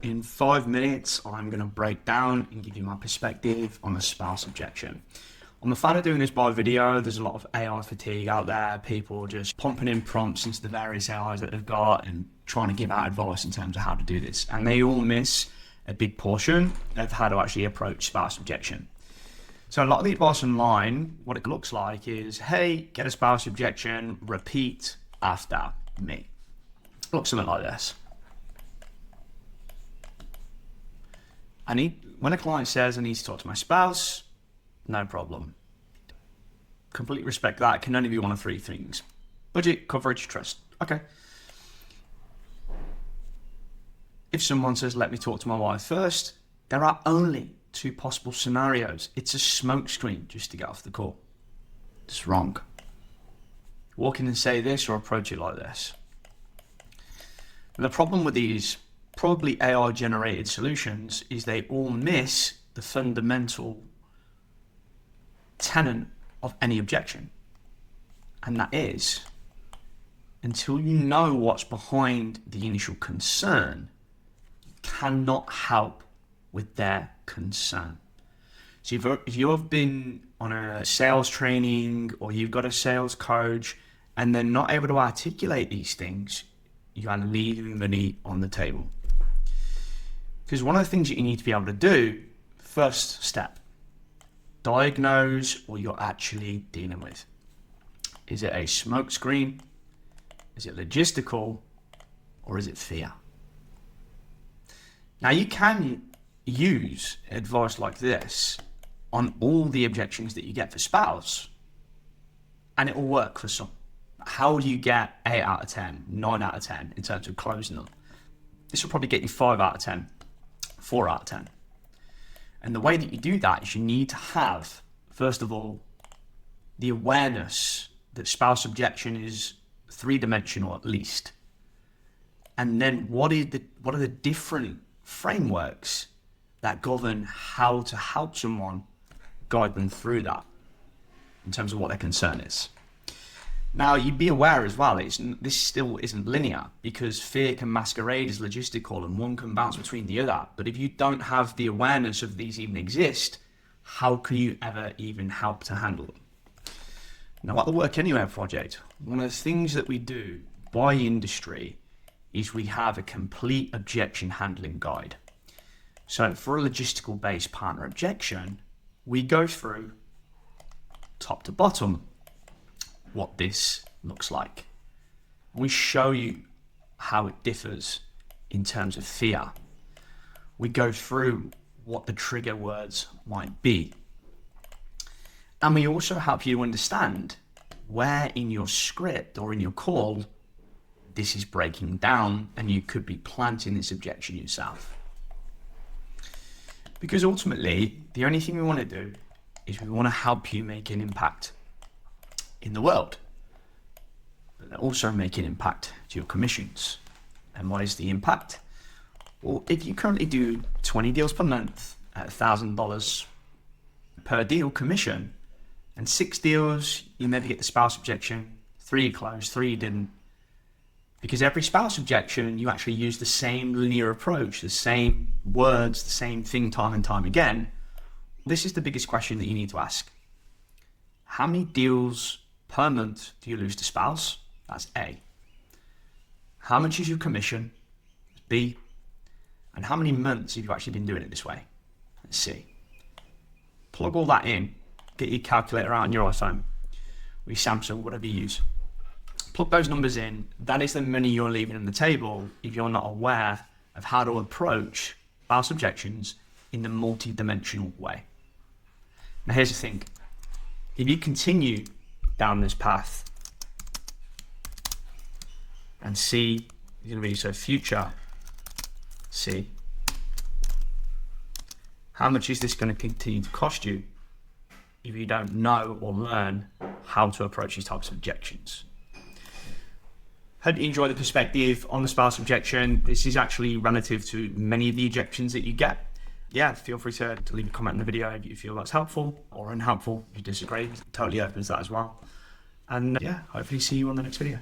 In 5 minutes, I'm going to break down and give you my perspective on the spouse objection. I'm a fan of doing this by video. There's a lot of AI fatigue out there. People just pumping in prompts into the various AIs that they've got and trying to give out advice in terms of how to do this. And they all miss a big portion of how to actually approach spouse objection. So a lot of the advice online, what it looks like is, hey, get a spouse objection, repeat after me. It looks something like this. When a client says I need to talk to my spouse, no problem. Completely respect that. Can only be one of three things: budget, coverage, trust. Okay. If someone says, let me talk to my wife first, there are only two possible scenarios. It's a smokescreen just to get off the call. It's wrong. Walk in and say this or approach it like this. And the problem with these probably AI generated solutions is they all miss the fundamental tenet of any objection. And that is, until you know what's behind the initial concern, you cannot help with their concern. So if you've been on a sales training or you've got a sales coach and they're not able to articulate these things, you are leaving money on the table. Because one of the things that you need to be able to do, first step, diagnose what you're actually dealing with. Is it a smokescreen? Is it logistical? Or is it fear? Now you can use advice like this on all the objections that you get for spouse, and it will work for some. How do you get 8 out of 10, 9 out of 10 in terms of closing them? This will probably get you 5 out of 10, 4 out of 10. And the way that you do that is you need to have, first of all, the awareness that spouse objection is 3-dimensional at least. And then what are the different frameworks that govern how to help someone guide them through that in terms of what their concern is. Now, you'd be aware as well, this still isn't linear because fear can masquerade as logistical and one can bounce between the other. But if you don't have the awareness of these even exist, how can you ever even help to handle them? Now, at the Work Anywhere project, one of the things that we do by industry is we have a complete objection handling guide. So for a logistical based partner objection, we go through top to bottom what this looks like. We show you how it differs in terms of fear. We go through what the trigger words might be. And we also help you understand where in your script or in your call this is breaking down and you could be planting this objection yourself. Because ultimately, the only thing we want to do is we want to help you make an impact in the world, but also make an impact to your commissions. And what is the impact? Well, if you currently do 20 deals per month at $1,000 per deal commission, and 6 deals, you maybe get the spouse objection, 3 you closed, 3 you didn't. Because every spouse objection, you actually use the same linear approach, the same words, the same thing time and time again. This is the biggest question that you need to ask. How many deals per month do you lose to spouse? That's A. How much is your commission? That's B. And how many months have you actually been doing it this way? That's C. Plug all that in, get your calculator out on your iPhone, or your Samsung, whatever you use. Plug those numbers in. That is the money you're leaving on the table if you're not aware of how to approach spouse objections in the multi-dimensional way. Now here's the thing. If you continue down this path and C is going to be so future C, how much is this going to continue to cost you if you don't know or learn how to approach these types of objections? Hope you enjoy the perspective on the spouse objection. This is actually relative to many of the objections that you get. Yeah, feel free to leave a comment in the video if you feel that's helpful or unhelpful. If you disagree, it totally opens that as well. And yeah, hopefully see you on the next video.